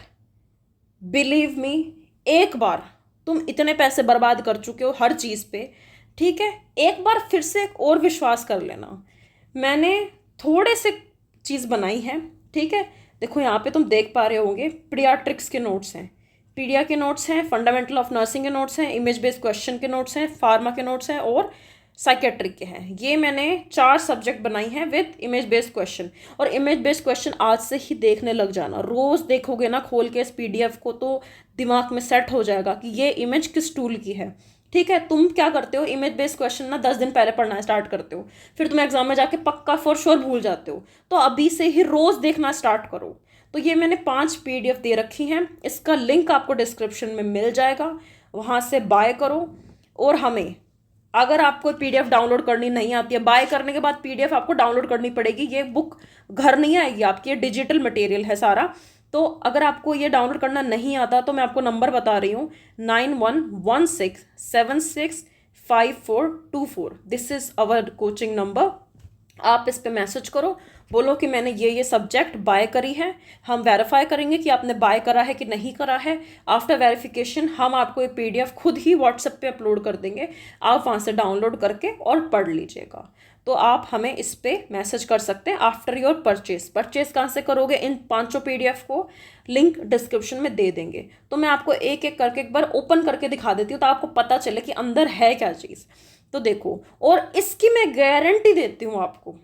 believe me, एक बार तुम इतने पैसे बर्बाद कर चुके हो हर चीज़ पे, ठीक है, एक बार फिर से एक और विश्वास कर लेना। मैंने थोड़े से चीज़ बनाई है, ठीक है, देखो यहाँ पे तुम देख पा रहे होंगे, पीडियाट्रिक्स के नोट्स हैं, पीडिया के नोट्स हैं, फंडामेंटल ऑफ नर्सिंग के नोट्स हैं, इमेज बेस्ड क्वेश्चन के नोट्स हैं, फार्मा के नोट्स हैं और साइकेट्रिक के हैं। ये मैंने 4 सब्जेक्ट बनाई हैं विद इमेज बेस्ड क्वेश्चन। और इमेज बेस्ड क्वेश्चन आज से ही देखने लग जाना, रोज़ देखोगे ना खोल के इस पीडीएफ को तो दिमाग में सेट हो जाएगा कि ये इमेज किस टूल की है। ठीक है, तुम क्या करते हो, इमेज बेस्ड क्वेश्चन ना 10 दिन पहले पढ़ना स्टार्ट करते हो, फिर तुम एग्जाम में जाके पक्का फॉर श्योर भूल जाते हो। तो अभी से ही रोज़ देखना स्टार्ट करो। तो ये मैंने 5 पीडीएफ दे रखी हैं, इसका लिंक आपको डिस्क्रिप्शन में मिल जाएगा, वहाँ से बाय करो। और हमें अगर आपको पीडीएफ डाउनलोड करनी नहीं आती है, बाय करने के बाद पीडीएफ आपको डाउनलोड करनी पड़ेगी, ये बुक घर नहीं आएगी आपकी, ये डिजिटल मटेरियल है सारा। तो अगर आपको ये डाउनलोड करना नहीं आता तो मैं आपको नंबर बता रही हूँ, 9116765424, this is our coaching number. आप इस पे मैसेज करो, बोलो कि मैंने ये सब्जेक्ट बाय करी है, हम वेरीफाई करेंगे कि आपने बाय करा है कि नहीं करा है। आफ्टर वेरिफिकेशन हम आपको ये पीडीएफ खुद ही व्हाट्सएप पे अपलोड कर देंगे, आप वहाँ से डाउनलोड करके और पढ़ लीजिएगा। तो आप हमें इस पर मैसेज कर सकते हैं आफ्टर योर परचेज कहाँ से करोगे, इन 5 PDF को लिंक डिस्क्रिप्शन में दे देंगे। तो मैं आपको एक एक करके एक बार ओपन करके दिखा देती हूँ तो आपको पता चले कि अंदर है क्या चीज़। तो देखो, और इसकी मैं गारंटी देती हूँ आपको,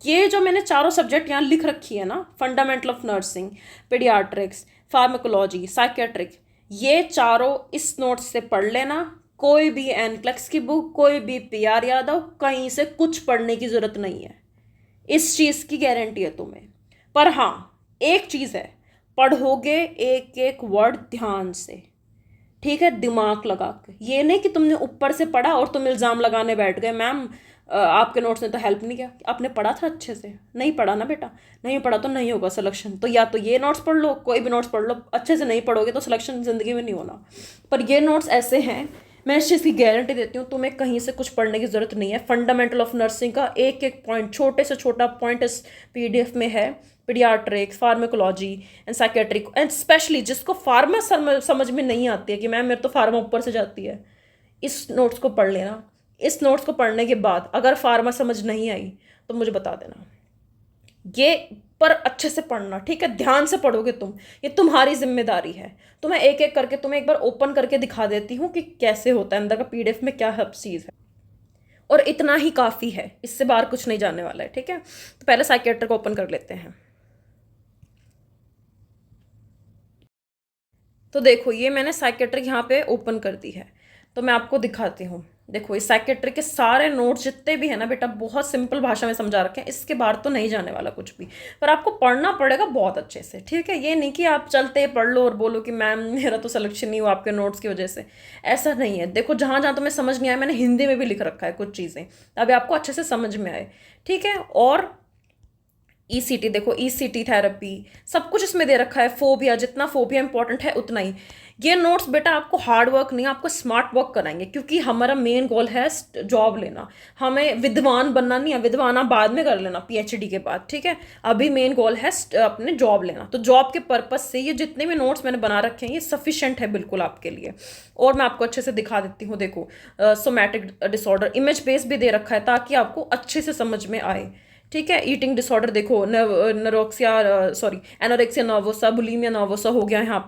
ये जो मैंने चारों सब्जेक्ट यहाँ लिख रखी है ना, fundamental of nursing, paediatrics, pharmacology, psychiatric, ये चारों इस नोट से पढ़ लेना। कोई भी एनक्लेक्स की बुक, कोई भी PR यादव, कहीं से कुछ पढ़ने की जरूरत नहीं है, इस चीज़ की गारंटी है तुम्हें। पर हाँ, एक चीज़ है, पढ़ोगे एक एक वर्ड ध्यान से, ठीक है, दिमाग लगा के। ये नहीं कि तुमने ऊपर से पढ़ा और तुम इल्ज़ाम लगाने बैठ गए मैम आपके नोट्स ने तो हेल्प नहीं किया। आपने पढ़ा था अच्छे से? नहीं पढ़ा ना बेटा, नहीं पढ़ा तो नहीं होगा सिलेक्शन। तो या तो ये नोट्स पढ़ लो, कोई भी नोट्स पढ़ लो, अच्छे से नहीं पढ़ोगे तो सिलेक्शन ज़िंदगी में नहीं होना। पर ये नोट्स ऐसे हैं, मैं इस चीज़ की गारंटी देती हूँ, तुम्हें कहीं से कुछ पढ़ने की ज़रूरत नहीं है। फंडामेंटल ऑफ नर्सिंग का एक एक पॉइंट, छोटे से छोटा पॉइंट इस PDF में है। Paediatrics, pharmacology and psychiatric, and specially जिसको फार्मा समझ में नहीं आती है कि मैम मेरे तो फार्मा ऊपर से जाती है, इस नोट्स को पढ़ लेना। इस नोट्स को पढ़ने के बाद अगर फार्मा समझ नहीं आई तो मुझे बता देना। ये पर अच्छे से पढ़ना, ठीक है, ध्यान से पढ़ोगे तुम, ये तुम्हारी जिम्मेदारी है। तो मैं एक एक करके तुम्हें एक बार ओपन करके दिखा देती हूँ कि कैसे होता है, अंदर का PDF में क्या हर चीज़ है, और इतना ही काफ़ी है, इससे बाहर कुछ नहीं जाने वाला है, ठीक है। तो पहले साइकेट्रिक ओपन कर लेते हैं। तो देखो, ये मैंने साइकेट्रिक यहाँ पे ओपन कर दी है, तो मैं आपको दिखाती हूँ। देखो, इस साइकेट्रिक के सारे नोट्स जितने भी है ना बेटा, बहुत सिंपल भाषा में समझा रखे हैं, इसके बाहर तो नहीं जाने वाला कुछ भी, पर आपको पढ़ना पड़ेगा बहुत अच्छे से, ठीक है। ये नहीं कि आप चलते पढ़ लो और बोलो कि मैम मेरा तो सिलेक्शन नहीं हुआ आपके नोट्स की वजह से, ऐसा नहीं है। देखो, जहाँ जहाँ तुम्हें समझ नहीं आया, मैंने हिंदी में भी लिख रखा है कुछ चीज़ें, ताकि आपको अच्छे से समझ में आए, ठीक है। और ECT देखो, ECT थेरेपी सब कुछ इसमें दे रखा है। फोबिया, जितना फोबिया इंपॉर्टेंट है उतना ही। ये नोट्स बेटा आपको हार्ड वर्क नहीं, आपको स्मार्ट वर्क कराएंगे, क्योंकि हमारा मेन गोल है जॉब लेना। हमें विद्वान बनना नहीं है, विद्वान आप बाद में कर लेना PhD के बाद, ठीक है। अभी मेन गोल है अपने जॉब लेना। तो जॉब के पर्पज से ये जितने भी नोट्स मैंने बना रखे हैं, ये सफिशेंट है बिल्कुल आपके लिए। और मैं आपको अच्छे से दिखा देती हूँ। देखो, सोमैटिक डिसऑर्डर, इमेज बेस भी दे रखा है ताकि आपको अच्छे से समझ में आए, ठीक है। ईटिंग डिसऑर्डर देखो, नरोक्सिया sorry anorexia nervosa, bulimia nervosa हो गया यहाँ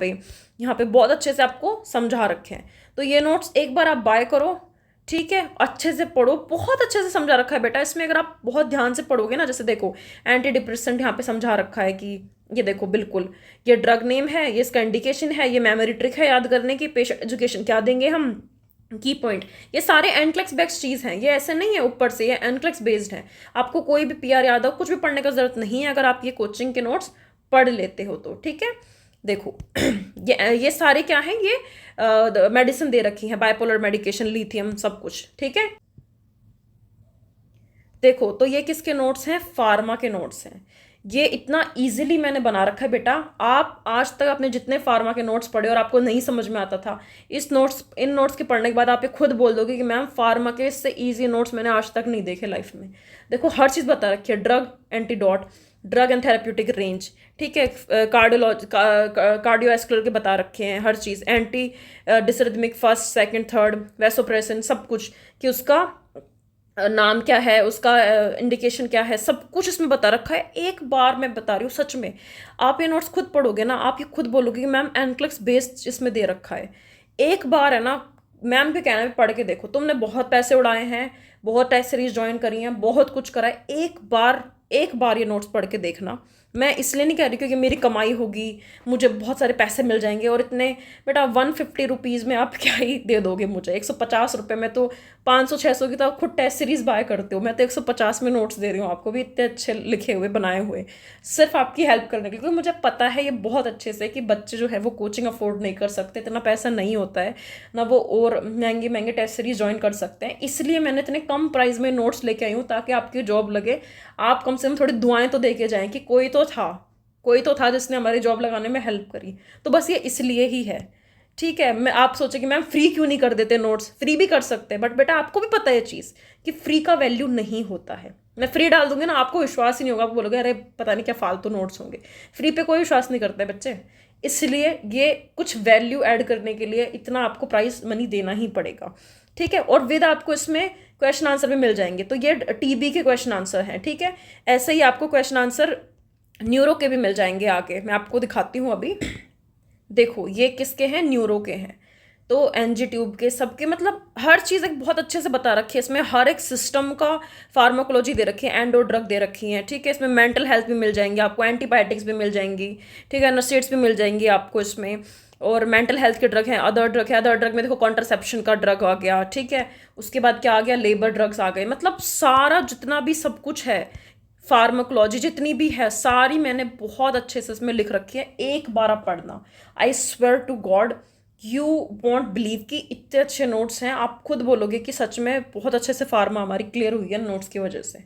पे बहुत अच्छे से आपको समझा रखे हैं। तो ये नोट्स एक बार आप बाय करो, ठीक है, अच्छे से पढ़ो, बहुत अच्छे से समझा रखा है बेटा इसमें। अगर आप बहुत ध्यान से पढ़ोगे ना, जैसे देखो एंटी डिप्रेसेंट यहाँ पे समझा रखा है कि ये देखो बिल्कुल, ये ड्रग नेम है, ये इसका इंडिकेशन है, ये मेमोरी ट्रिक है याद करने की, पेशेंट एजुकेशन क्या देंगे हम, की पॉइंट, ये सारे एनक्लेक्स बेस्ड चीज़ हैं। ये ऐसे नहीं है ऊपर से, ये एनक्लेक्स बेस्ड है। आपको कोई भी PR यादव कुछ भी पढ़ने का जरूरत नहीं है अगर आप ये कोचिंग के नोट्स पढ़ लेते हो तो, ठीक है। देखो ये सारे क्या हैं, ये मेडिसिन दे रखी है, बाइपोलर मेडिकेशन, लिथियम, सब कुछ, ठीक है। देखो, तो ये किसके नोट्स हैं, फार्मा के नोट्स हैं। ये इतना इजीली मैंने बना रखा है बेटा, आप आज तक अपने जितने फार्मा के नोट्स पढ़े और आपको नहीं समझ में आता था, इन नोट्स के पढ़ने के बाद आप ये खुद बोल दोगे कि मैम फार्मा के इससे इजी नोट्स मैंने आज तक नहीं देखे लाइफ में। देखो, हर चीज़ बता रखी है, drug antidote, drug and therapeutic range, ठीक है, कार्डियोवैस्कुलर के बता रखे हैं हर चीज़, anti dysrhythmic first second third, vasopressin, सब कुछ, कि उसका नाम क्या है, उसका इंडिकेशन क्या है, सब कुछ इसमें बता रखा है। एक बार मैं बता रही हूँ सच में, आप ये नोट्स खुद पढ़ोगे ना, आप ये खुद बोलोगे कि मैम एनक्लेक्स बेस्ड इसमें दे रखा है। एक बार है ना, मैम के कहने पे पढ़ के देखो, तुमने बहुत पैसे उड़ाए हैं, बहुत टेस्ट सीरीज ज्वाइन करी हैं, बहुत कुछ करा है, एक बार ये नोट्स पढ़ के देखना। मैं इसलिए नहीं कह रही क्योंकि मेरी कमाई होगी, मुझे बहुत सारे पैसे मिल जाएंगे, और इतने बेटा 150 रुपीज़ में आप क्या ही दे दोगे मुझे, 150 रुपये में तो 500-600 की तो आप खुद टेस्ट सीरीज बाय करते हो, मैं तो 150 में नोट्स दे रही हूँ आपको भी, इतने अच्छे लिखे हुए बनाए हुए, सिर्फ आपकी हेल्प करने के लिए, क्योंकि मुझे पता है ये बहुत अच्छे से कि बच्चे जो है वो कोचिंग अफोर्ड नहीं कर सकते, इतना पैसा नहीं होता है ना, वो और महंगी महंगे टेस्ट सीरीज ज्वाइन कर सकते हैं। इसलिए मैंने इतने कम प्राइस में नोट्स लेके आई हूँ ताकि आपकी जॉब लगे, आप कम से कम थोड़ी दुआएं तो दे के जाएँ कि कोई तो था जिसने हमारी जॉब लगाने में हेल्प करी। तो बस ये इसलिए ही है, ठीक है। मैं आप सोचे कि मैम फ्री क्यों नहीं कर देते नोट्स, फ्री भी कर सकते हैं, बट बेटा आपको भी पता है ये चीज़ कि फ्री का वैल्यू नहीं होता है। मैं फ्री डाल दूंगी ना, आपको विश्वास ही नहीं होगा, आप बोलोगे अरे पता नहीं क्या फालतू नोट्स होंगे। फ्री पे कोई विश्वास नहीं करते बच्चे, इसलिए ये कुछ वैल्यू ऐड करने के लिए इतना आपको प्राइस मनी देना ही पड़ेगा, ठीक है। और विद आपको इसमें क्वेश्चन आंसर भी मिल जाएंगे, तो ये टीबी के क्वेश्चन आंसर हैं, ठीक है। ऐसे ही आपको क्वेश्चन आंसर न्यूरो के भी मिल जाएंगे आगे, मैं आपको दिखाती हूँ अभी। देखो ये किसके हैं, न्यूरो के हैं। तो एनजी ट्यूब के सबके, मतलब हर चीज़ एक बहुत अच्छे से बता रखी है इसमें, हर एक सिस्टम का फार्माकोलॉजी दे रखी है, एंडो ड्रग दे रखी है, ठीक है। इसमें मेंटल हेल्थ भी मिल जाएंगी आपको, एंटीबायोटिक्स भी मिल जाएंगी, ठीक है, नसेट्स भी मिल जाएंगी आपको इसमें। और मेंटल हेल्थ के ड्रग हैं, अदर ड्रग है, अदर ड्रग में देखो कॉन्ट्रासेप्शन का ड्रग आ गया, ठीक है। उसके बाद क्या आ गया, लेबर ड्रग्स आ गए, मतलब सारा जितना भी सब कुछ है, फार्माकोलॉजी जितनी भी है सारी मैंने बहुत अच्छे से इसमें लिख रखी है। एक बार आप पढ़ना, I swear to God you won't believe कि इतने अच्छे नोट्स हैं, आप खुद बोलोगे कि सच में बहुत अच्छे से फार्मा हमारी क्लियर हुई है नोट्स की वजह से।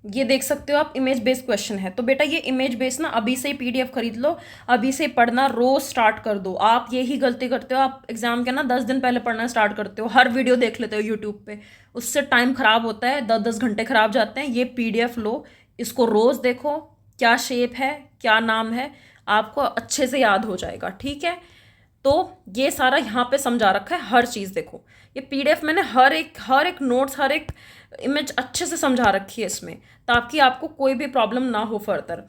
ये देख सकते हो आप, इमेज बेस्ड क्वेश्चन है। तो बेटा ये इमेज बेस्ड ना अभी से ही पीडीएफ खरीद लो, अभी से पढ़ना रोज स्टार्ट कर दो। आप यही गलती करते हो, आप एग्जाम के ना 10 दिन पहले पढ़ना स्टार्ट करते हो, हर वीडियो देख लेते हो यूट्यूब पे, उससे टाइम खराब होता है, 10-10 घंटे खराब जाते हैं। ये पीडीएफ लो, इसको रोज देखो, क्या शेप है, क्या नाम है, आपको अच्छे से याद हो जाएगा, ठीक है। तो ये सारा यहाँ पे समझा रखा है, हर चीज़ देखो, ये पीडीएफ मैंने हर एक नोट्स, हर एक इमेज अच्छे से समझा रखी है इसमें, ताकि आपको कोई भी प्रॉब्लम ना हो फर्दर।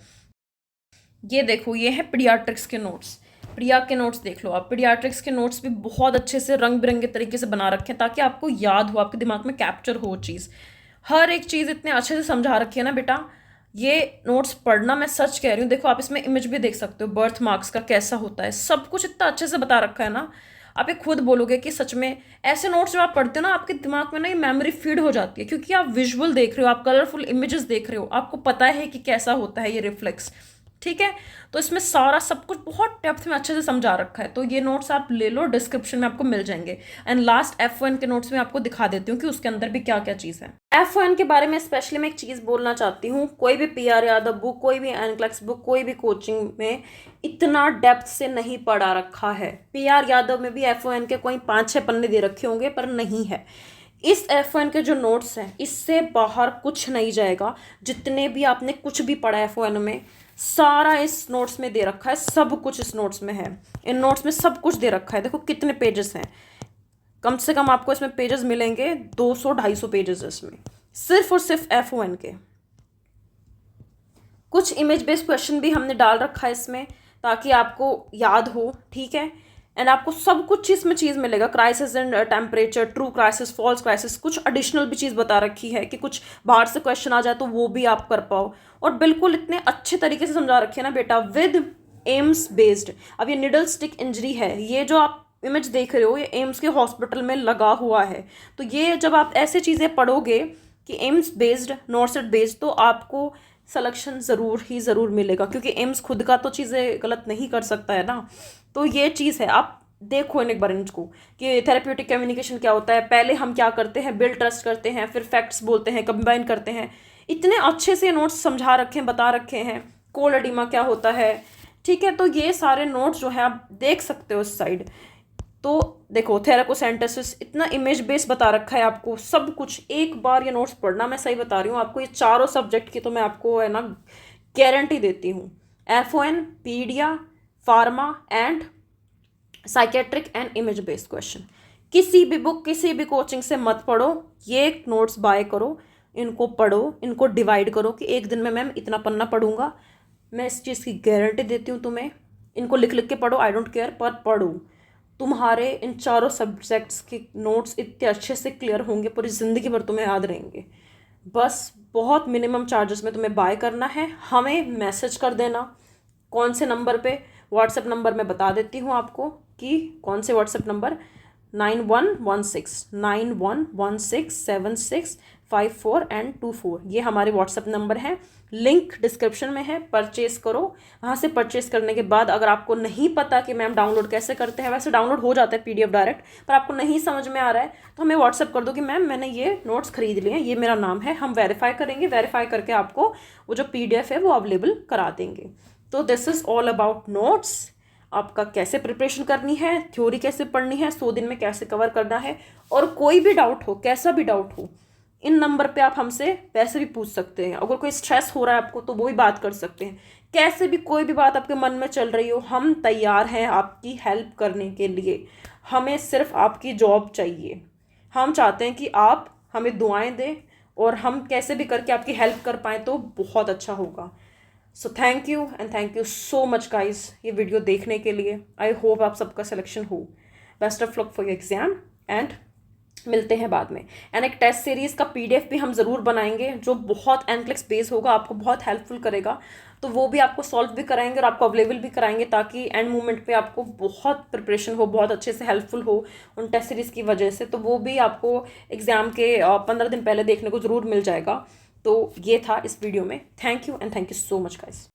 ये देखो, ये है पीडियाट्रिक्स के नोट्स, प्रिया के नोट्स देख लो आप। पीडियाट्रिक्स के नोट्स भी बहुत अच्छे से रंग बिरंगे तरीके से बना रखे हैं, ताकि आपको याद हो, आपके दिमाग में कैप्चर हो चीज़, हर एक चीज़ इतने अच्छे से समझा रखी है ना बेटा। ये नोट्स पढ़ना, मैं सच कह रही हूँ। देखो आप इसमें इमेज भी देख सकते हो, बर्थ मार्क्स का कैसा होता है, सब कुछ इतना अच्छे से बता रखा है ना, आप ये खुद बोलोगे कि सच में ऐसे नोट्स जब आप पढ़ते हो ना, आपके दिमाग में ना ये मेमोरी फीड हो जाती है, क्योंकि आप विजुअल देख रहे हो, आप कलरफुल इमेजेस देख रहे हो, आपको पता है कि कैसा होता है ये रिफ्लेक्स, ठीक है। तो इसमें सारा सब कुछ बहुत डेप्थ में अच्छे से समझा रखा है। तो ये नोट्स आप ले लो, डिस्क्रिप्शन में आपको मिल जाएंगे। एंड लास्ट F1 के नोट्स में आपको दिखा देती हूँ कि उसके अंदर भी क्या क्या चीज़ है। F1 के बारे में स्पेशली मैं एक चीज़ बोलना चाहती हूँ, कोई भी PR यादव बुक, कोई भी NCLEX बुक, कोई भी कोचिंग में इतना डेप्थ से नहीं पढ़ा रखा है। PR यादव में भी F1 के कोई 5-6 पन्ने दे रखे होंगे, पर नहीं है। इस F1 के जो नोट्स हैं, इससे बाहर कुछ नहीं जाएगा। जितने भी आपने कुछ भी पढ़ा F1 में, सारा इस नोट्स में दे रखा है, सब कुछ इस नोट्स में है। इन नोट्स में सब कुछ दे रखा है। देखो कितने पेजेस हैं, कम से कम आपको इसमें पेजेस मिलेंगे 200-250 पेजेस इसमें, सिर्फ और सिर्फ F1 के। कुछ इमेज बेस्ड क्वेश्चन भी हमने डाल रखा है इसमें, ताकि आपको याद हो, ठीक है। एंड आपको सब कुछ इसमें चीज़ मिलेगा, crisis and temperature, true crisis, false crisis, कुछ एडिशनल भी चीज़ बता रखी है कि कुछ बाहर से क्वेश्चन आ जाए तो वो भी आप कर पाओ। और बिल्कुल इतने अच्छे तरीके से समझा रखी है ना बेटा, विद एम्स बेस्ड। अब ये निडल स्टिक इंजरी है, ये जो आप इमेज देख रहे हो, ये एम्स के हॉस्पिटल में लगा हुआ है। तो ये जब आप ऐसे चीज़ें पढ़ोगे कि एम्स बेस्ड, नॉर्सेट बेस्ड, तो आपको सिलेक्शन ज़रूर ही ज़रूर मिलेगा, क्योंकि एम्स खुद का तो चीज़ें गलत नहीं कर सकता है ना। तो ये चीज़ है, आप देखो एक बार इनको कि थेरेप्यूटिक कम्युनिकेशन क्या होता है, पहले हम क्या करते हैं, बिल्ड ट्रस्ट करते हैं, फिर फैक्ट्स बोलते हैं, कंबाइन करते हैं। इतने अच्छे से नोट्स समझा रखे हैं, बता रखे हैं। कोल्ड एडिमा क्या होता है, ठीक है। तो ये सारे नोट्स जो है आप देख सकते हो इस साइड। तो देखो थेराकोसेंटेसिस, इतना इमेज बेस बता रखा है आपको सब कुछ। एक बार ये नोट्स पढ़ना, मैं सही बता रही हूँ आपको, ये चारों सब्जेक्ट की तो मैं आपको है ना गारंटी देती हूँ। F1, pedia, pharma and psychiatric and image based question. किसी भी बुक, किसी भी कोचिंग से मत पढ़ो, ये नोट्स बाय करो, इनको पढ़ो, इनको डिवाइड करो कि एक दिन में मैम इतना पन्ना पढ़ूंगा। मैं इस चीज़ की गारंटी देती हूँ तुम्हें। इनको लिख लिख के पढ़ो, आई डोंट केयर, पर पढ़ो। तुम्हारे इन चारों सब्जेक्ट्स के नोट्स इतने अच्छे से क्लियर होंगे, पूरी ज़िंदगी भर तुम्हें याद रहेंगे। बस बहुत मिनिमम चार्जेस में तुम्हें बाय करना है। हमें मैसेज कर देना, कौन से नंबर पे, व्हाट्सएप नंबर मैं बता देती हूँ आपको कि कौन से व्हाट्सएप नंबर, 91167654 एंड 24, ये हमारे व्हाट्सएप नंबर हैं। लिंक डिस्क्रिप्शन में है, परचेस करो। वहाँ से परचेस करने के बाद अगर आपको नहीं पता कि मैम डाउनलोड कैसे करते हैं, वैसे डाउनलोड हो जाता है PDF डायरेक्ट, पर आपको नहीं समझ में आ रहा है तो हमें व्हाट्सएप कर दो कि मैम मैंने ये नोट्स खरीद लिए हैं, ये मेरा नाम है। हम वेरीफाई करेंगे, वेरीफाई करके आपको वो जो PDF है वो अवेलेबल करा देंगे। तो this is all about notes. आपका कैसे प्रिपरेशन करनी है, थ्योरी कैसे पढ़नी है, 100 दिन में कैसे कवर करना है। और कोई भी डाउट हो, कैसा भी डाउट हो, इन नंबर पे आप हमसे वैसे भी पूछ सकते हैं। अगर कोई स्ट्रेस हो रहा है आपको तो वो भी बात कर सकते हैं। कैसे भी कोई भी बात आपके मन में चल रही हो, हम तैयार हैं आपकी हेल्प करने के लिए। हमें सिर्फ आपकी जॉब चाहिए। हम चाहते हैं कि आप हमें दुआएं दें और हम कैसे भी करके आपकी हेल्प कर पाएँ तो बहुत अच्छा होगा। So thank you and thank you so much guys ये वीडियो देखने के लिए। आई होप आप सबका सिलेक्शन हो। Best of luck for your exam and मिलते हैं बाद में। एंड एक टेस्ट सीरीज़ का पीडीएफ भी हम ज़रूर बनाएंगे जो बहुत एनक्लिक्स बेस होगा, आपको बहुत हेल्पफुल करेगा। तो वो भी आपको सॉल्व भी कराएंगे और आपको अवेलेबल भी कराएंगे ताकि एंड मोमेंट पे आपको बहुत प्रिपरेशन हो, बहुत अच्छे से हेल्पफुल हो उन टेस्ट सीरीज़ की वजह से। तो वो भी आपको एग्ज़ाम के 15 दिन पहले देखने को ज़रूर मिल जाएगा। तो ये था इस वीडियो में। Thank you and thank you so much guys.